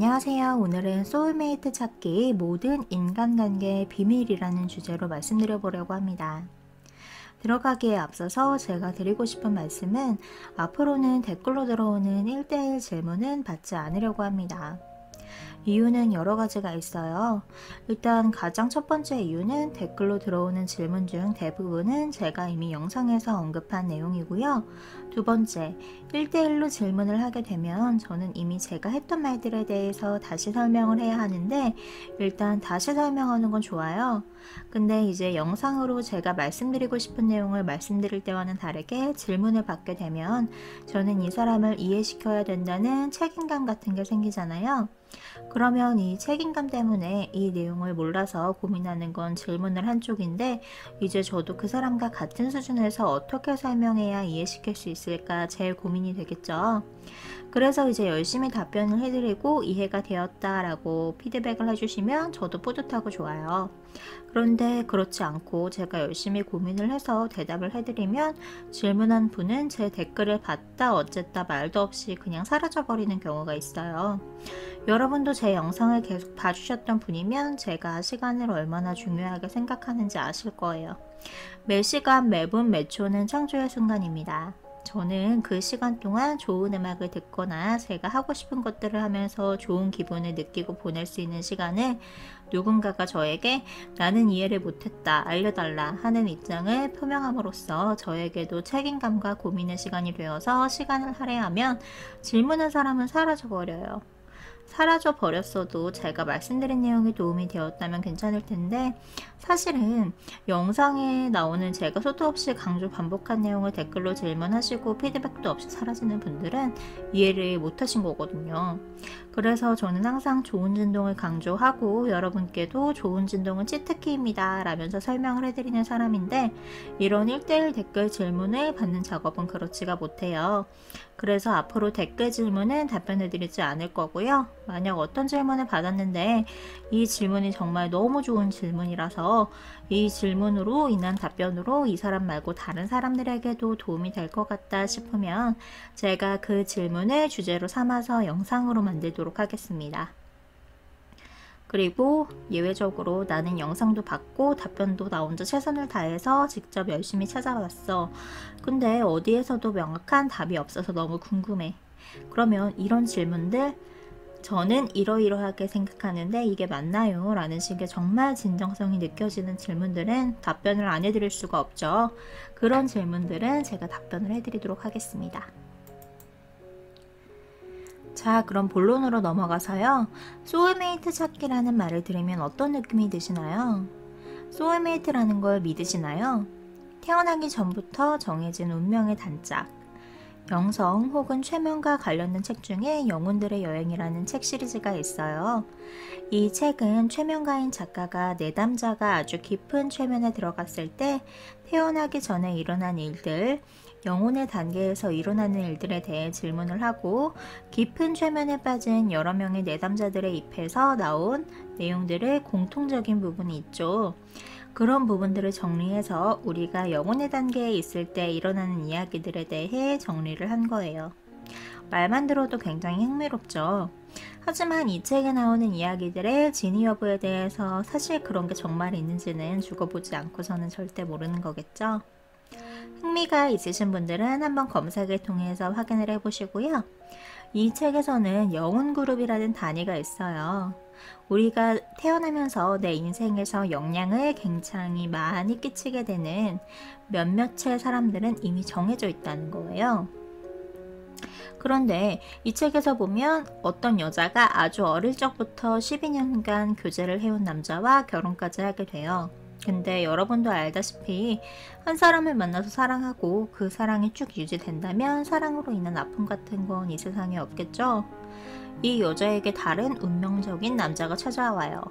안녕하세요. 오늘은 소울메이트 찾기 모든 인간관계의 비밀이라는 주제로 말씀드려 보려고 합니다. 들어가기에 앞서서 제가 드리고 싶은 말씀은 앞으로는 댓글로 들어오는 1대1 질문은 받지 않으려고 합니다. 이유는 여러 가지가 있어요. 일단 가장 첫 번째 이유는 댓글로 들어오는 질문 중 대부분은 제가 이미 영상에서 언급한 내용이고요. 두 번째, 1대1로 질문을 하게 되면 저는 이미 제가 했던 말들에 대해서 다시 설명을 해야 하는데 일단 다시 설명하는 건 좋아요. 근데 이제 영상으로 제가 말씀드리고 싶은 내용을 말씀드릴 때와는 다르게 질문을 받게 되면 저는 이 사람을 이해시켜야 된다는 책임감 같은 게 생기잖아요. 그러면 이 책임감 때문에 이 내용을 몰라서 고민하는 건 질문을 한 쪽인데 이제 저도 그 사람과 같은 수준에서 어떻게 설명해야 이해시킬 수 있을까 제일 고민이 되겠죠. 그래서 이제 열심히 답변을 해드리고 이해가 되었다라고 피드백을 해주시면 저도 뿌듯하고 좋아요. 그런데 그렇지 않고 제가 열심히 고민을 해서 대답을 해드리면 질문한 분은 제 댓글을 봤다 어쨌다 말도 없이 그냥 사라져버리는 경우가 있어요. 여러분도 제 영상을 계속 봐주셨던 분이면 제가 시간을 얼마나 중요하게 생각하는지 아실 거예요. 매 시간, 매분, 매초는 창조의 순간입니다. 저는 그 시간 동안 좋은 음악을 듣거나 제가 하고 싶은 것들을 하면서 좋은 기분을 느끼고 보낼 수 있는 시간을 누군가가 저에게 나는 이해를 못했다, 알려달라 하는 입장을 표명함으로써 저에게도 책임감과 고민의 시간이 되어서 시간을 할애하면 질문한 사람은 사라져버려요. 사라져 버렸어도 제가 말씀드린 내용이 도움이 되었다면 괜찮을 텐데 사실은 영상에 나오는 제가 수도 없이 강조 반복한 내용을 댓글로 질문하시고 피드백도 없이 사라지는 분들은 이해를 못하신 거거든요. 그래서 저는 항상 좋은 진동을 강조하고 여러분께도 좋은 진동은 치트키입니다 라면서 설명을 해드리는 사람인데 이런 1대1 댓글 질문을 받는 작업은 그렇지가 못해요. 그래서 앞으로 댓글 질문은 답변해드리지 않을 거고요. 만약 어떤 질문을 받았는데 이 질문이 정말 너무 좋은 질문이라서 이 질문으로 인한 답변으로 이 사람 말고 다른 사람들에게도 도움이 될 것 같다 싶으면 제가 그 질문을 주제로 삼아서 영상으로 만들도록 하겠습니다. 그리고 예외적으로 나는 영상도 받고 답변도 나 혼자 최선을 다해서 직접 열심히 찾아봤어. 근데 어디에서도 명확한 답이 없어서 너무 궁금해. 그러면 이런 질문들 저는 이러이러하게 생각하는데 이게 맞나요? 라는 식의 정말 진정성이 느껴지는 질문들은 답변을 안 해드릴 수가 없죠. 그런 질문들은 제가 답변을 해드리도록 하겠습니다. 자, 그럼 본론으로 넘어가서요. 소울메이트 찾기라는 말을 들으면 어떤 느낌이 드시나요? 소울메이트라는 걸 믿으시나요? 태어나기 전부터 정해진 운명의 단짝. 영성 혹은 최면과 관련된 책 중에 영혼들의 여행이라는 책 시리즈가 있어요. 이 책은 최면가인 작가가 내담자가 아주 깊은 최면에 들어갔을 때 태어나기 전에 일어난 일들, 영혼의 단계에서 일어나는 일들에 대해 질문을 하고 깊은 최면에 빠진 여러 명의 내담자들의 입에서 나온 내용들의 공통적인 부분이 있죠. 그런 부분들을 정리해서 우리가 영혼의 단계에 있을 때 일어나는 이야기들에 대해 정리를 한 거예요. 말만 들어도 굉장히 흥미롭죠. 하지만 이 책에 나오는 이야기들의 진위 여부에 대해서 사실 그런 게 정말 있는지는 죽어보지 않고서는 절대 모르는 거겠죠. 흥미가 있으신 분들은 한번 검색을 통해서 확인을 해보시고요. 이 책에서는 영혼그룹이라는 단위가 있어요. 우리가 태어나면서 내 인생에서 영향을 굉장히 많이 끼치게 되는 몇몇의 사람들은 이미 정해져 있다는 거예요. 그런데 이 책에서 보면 어떤 여자가 아주 어릴 적부터 12년간 교제를 해온 남자와 결혼까지 하게 돼요. 근데 여러분도 알다시피 한 사람을 만나서 사랑하고 그 사랑이 쭉 유지된다면 사랑으로 인한 아픔 같은 건 이 세상에 없겠죠? 이 여자에게 다른 운명적인 남자가 찾아와요.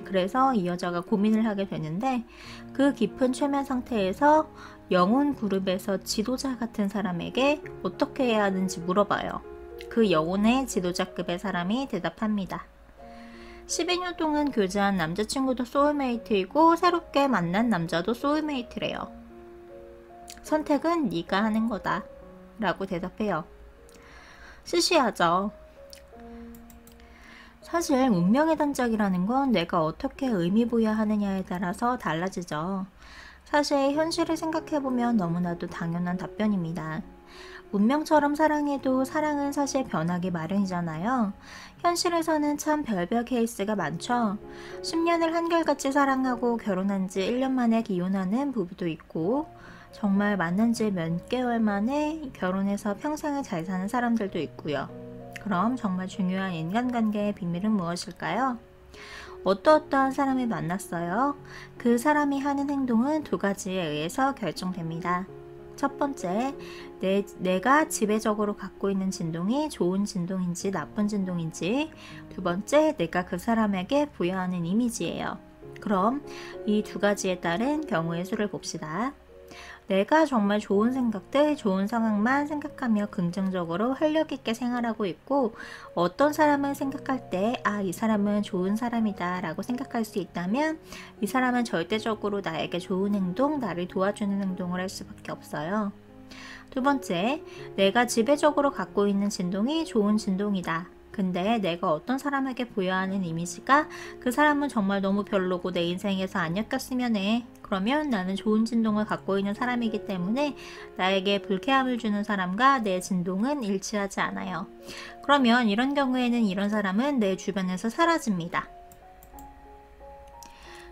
그래서 이 여자가 고민을 하게 되는데 그 깊은 최면 상태에서 영혼 그룹에서 지도자 같은 사람에게 어떻게 해야 하는지 물어봐요. 그 영혼의 지도자급의 사람이 대답합니다. 12년 동안 교제한 남자친구도 소울메이트이고 새롭게 만난 남자도 소울메이트래요. 선택은 네가 하는 거다 라고 대답해요. 시시하죠. 사실 운명의 단짝이라는 건 내가 어떻게 의미 부여하느냐에 따라서 달라지죠. 사실 현실을 생각해보면 너무나도 당연한 답변입니다. 운명처럼 사랑해도 사랑은 사실 변하기 마련이잖아요. 현실에서는 참 별별 케이스가 많죠. 10년을 한결같이 사랑하고 결혼한 지 1년 만에 이혼하는 부부도 있고, 정말 만난 지 몇 개월 만에 결혼해서 평생을 잘 사는 사람들도 있고요. 그럼 정말 중요한 인간관계의 비밀은 무엇일까요? 어떠어떠한 사람을 만났어요? 그 사람이 하는 행동은 두 가지에 의해서 결정됩니다. 첫 번째, 내가 지배적으로 갖고 있는 진동이 좋은 진동인지 나쁜 진동인지, 두 번째, 내가 그 사람에게 부여하는 이미지예요. 그럼 이 두 가지에 따른 경우의 수를 봅시다. 내가 정말 좋은 생각들, 좋은 상황만 생각하며 긍정적으로 활력 있게 생활하고 있고, 어떤 사람을 생각할 때 이 사람은 좋은 사람이다 라고 생각할 수 있다면 이 사람은 절대적으로 나에게 좋은 행동, 나를 도와주는 행동을 할 수밖에 없어요. 두 번째, 내가 지배적으로 갖고 있는 진동이 좋은 진동이다. 근데 내가 어떤 사람에게 부여하는 이미지가 그 사람은 정말 너무 별로고 내 인생에서 안 엮였으면 해. 그러면 나는 좋은 진동을 갖고 있는 사람이기 때문에 나에게 불쾌함을 주는 사람과 내 진동은 일치하지 않아요. 그러면 이런 경우에는 이런 사람은 내 주변에서 사라집니다.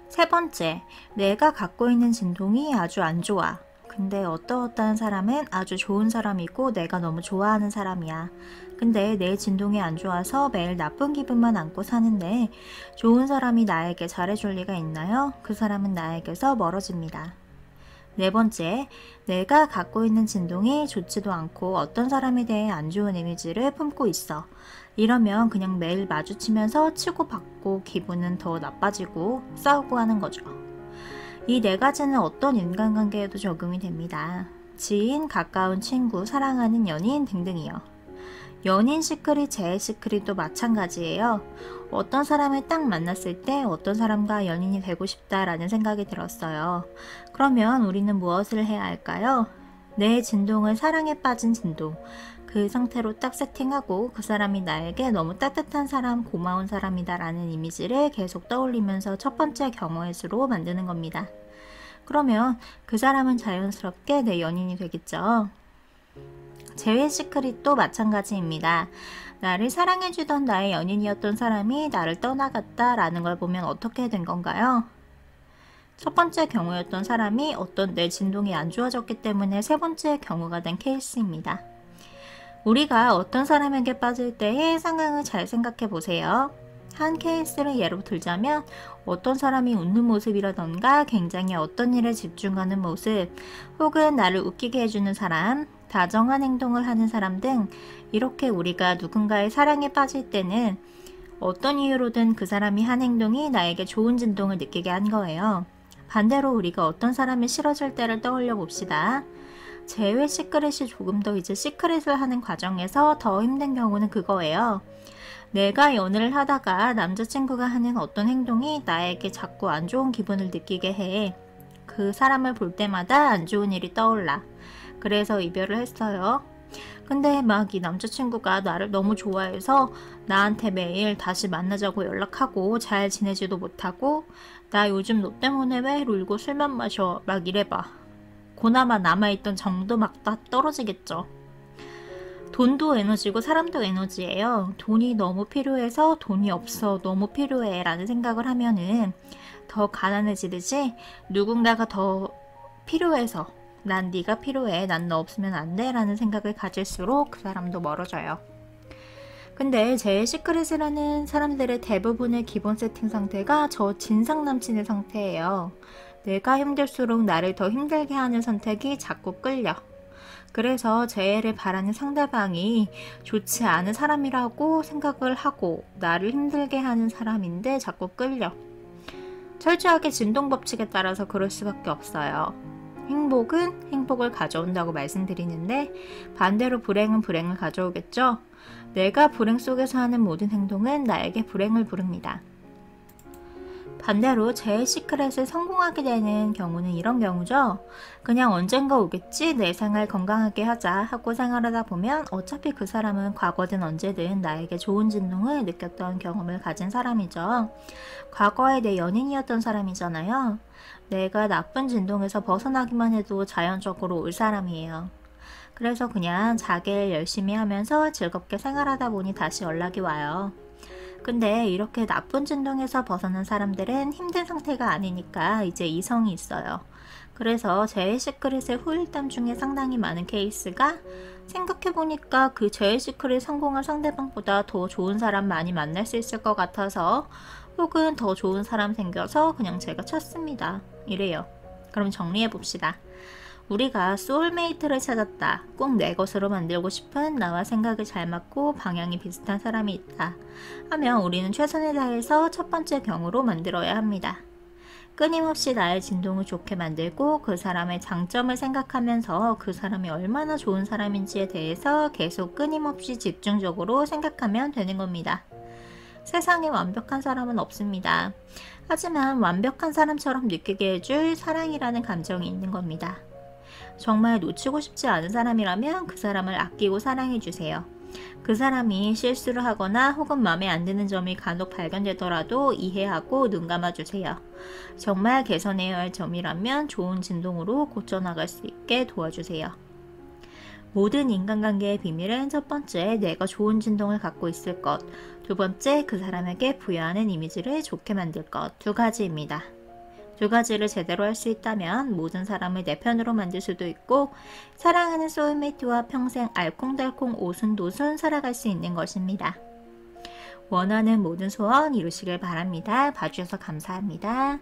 세 번째, 내가 갖고 있는 진동이 아주 안 좋아. 근데 어떠한 사람은 아주 좋은 사람이고 내가 너무 좋아하는 사람이야. 근데 내 진동이 안 좋아서 매일 나쁜 기분만 안고 사는데 좋은 사람이 나에게 잘해줄 리가 있나요? 그 사람은 나에게서 멀어집니다. 네 번째, 내가 갖고 있는 진동이 좋지도 않고 어떤 사람에 대해 안 좋은 이미지를 품고 있어. 이러면 그냥 매일 마주치면서 치고받고 기분은 더 나빠지고 싸우고 하는 거죠. 이 네 가지는 어떤 인간관계에도 적용이 됩니다. 지인, 가까운 친구, 사랑하는 연인 등등이요. 연인 시크릿, 재회 시크릿도 마찬가지예요. 어떤 사람을 딱 만났을 때 어떤 사람과 연인이 되고 싶다라는 생각이 들었어요. 그러면 우리는 무엇을 해야 할까요? 내 진동을 사랑에 빠진 진동, 그 상태로 딱 세팅하고 그 사람이 나에게 너무 따뜻한 사람, 고마운 사람이다 라는 이미지를 계속 떠올리면서 첫 번째 경우의 수로 만드는 겁니다. 그러면 그 사람은 자연스럽게 내 연인이 되겠죠. 재회 시크릿도 마찬가지입니다. 나를 사랑해주던 나의 연인이었던 사람이 나를 떠나갔다 라는 걸 보면 어떻게 된 건가요? 첫 번째 경우였던 사람이 어떤 내 진동이 안 좋아졌기 때문에 세 번째 경우가 된 케이스입니다. 우리가 어떤 사람에게 빠질 때의 상황을 잘 생각해 보세요. 한 케이스를 예로 들자면 어떤 사람이 웃는 모습이라던가 굉장히 어떤 일에 집중하는 모습, 혹은 나를 웃기게 해주는 사람, 다정한 행동을 하는 사람 등 이렇게 우리가 누군가의 사랑에 빠질 때는 어떤 이유로든 그 사람이 한 행동이 나에게 좋은 진동을 느끼게 한 거예요. 반대로 우리가 어떤 사람이 싫어질 때를 떠올려 봅시다. 재회 시크릿이 조금 더 이제 시크릿을 하는 과정에서 더 힘든 경우는 그거예요. 내가 연애를 하다가 남자친구가 하는 어떤 행동이 나에게 자꾸 안 좋은 기분을 느끼게 해. 그 사람을 볼 때마다 안 좋은 일이 떠올라. 그래서 이별을 했어요. 근데 막 이 남자친구가 나를 너무 좋아해서 나한테 매일 다시 만나자고 연락하고 잘 지내지도 못하고 나 요즘 너 때문에 왜 울고 술만 마셔 막 이래봐. 그나마 남아있던 정도 막 다 떨어지겠죠. 돈도 에너지고 사람도 에너지예요. 돈이 너무 필요해서 돈이 없어 너무 필요해 라는 생각을 하면은 더 가난해지듯이 누군가가 더 필요해서 난 네가 필요해 난 너 없으면 안 돼 라는 생각을 가질수록 그 사람도 멀어져요. 근데 제 시크릿이라는 사람들의 대부분의 기본 세팅 상태가 저 진상 남친의 상태예요. 내가 힘들수록 나를 더 힘들게 하는 선택이 자꾸 끌려. 그래서 재해를 바라는 상대방이 좋지 않은 사람이라고 생각을 하고 나를 힘들게 하는 사람인데 자꾸 끌려. 철저하게 진동 법칙에 따라서 그럴 수밖에 없어요. 행복은 행복을 가져온다고 말씀드리는데 반대로 불행은 불행을 가져오겠죠. 내가 불행 속에서 하는 모든 행동은 나에게 불행을 부릅니다. 반대로 제일 시크릿을 성공하게 되는 경우는 이런 경우죠. 그냥 언젠가 오겠지, 내 생활 건강하게 하자 하고 생활하다 보면 어차피 그 사람은 과거든 언제든 나에게 좋은 진동을 느꼈던 경험을 가진 사람이죠. 과거에 내 연인이었던 사람이잖아요. 내가 나쁜 진동에서 벗어나기만 해도 자연적으로 올 사람이에요. 그래서 그냥 자기 일 열심히 하면서 즐겁게 생활하다 보니 다시 연락이 와요. 근데 이렇게 나쁜 진동에서 벗어난 사람들은 힘든 상태가 아니니까 이제 이성이 있어요. 그래서 제일 시크릿의 후일담 중에 상당히 많은 케이스가 생각해보니까 그 제일 시크릿 성공한 상대방보다 더 좋은 사람 많이 만날 수 있을 것 같아서 혹은 더 좋은 사람 생겨서 그냥 제가 쳤습니다. 이래요. 그럼 정리해봅시다. 우리가 소울메이트를 찾았다. 꼭 내 것으로 만들고 싶은 나와 생각이 잘 맞고 방향이 비슷한 사람이 있다 하면 우리는 최선을 다해서 첫 번째 경우로 만들어야 합니다. 끊임없이 나의 진동을 좋게 만들고 그 사람의 장점을 생각하면서 그 사람이 얼마나 좋은 사람인지에 대해서 계속 끊임없이 집중적으로 생각하면 되는 겁니다. 세상에 완벽한 사람은 없습니다. 하지만 완벽한 사람처럼 느끼게 해줄 사랑이라는 감정이 있는 겁니다. 정말 놓치고 싶지 않은 사람이라면 그 사람을 아끼고 사랑해주세요. 그 사람이 실수를 하거나 혹은 마음에 안 드는 점이 간혹 발견되더라도 이해하고 눈 감아주세요. 정말 개선해야 할 점이라면 좋은 진동으로 고쳐나갈 수 있게 도와주세요. 모든 인간관계의 비밀은 첫 번째, 내가 좋은 진동을 갖고 있을 것, 두 번째, 그 사람에게 부여하는 이미지를 좋게 만들 것, 두 가지입니다. 두 가지를 제대로 할 수 있다면 모든 사람을 내 편으로 만들 수도 있고 사랑하는 소울메이트와 평생 알콩달콩 오순도순 살아갈 수 있는 것입니다. 원하는 모든 소원 이루시길 바랍니다. 봐주셔서 감사합니다.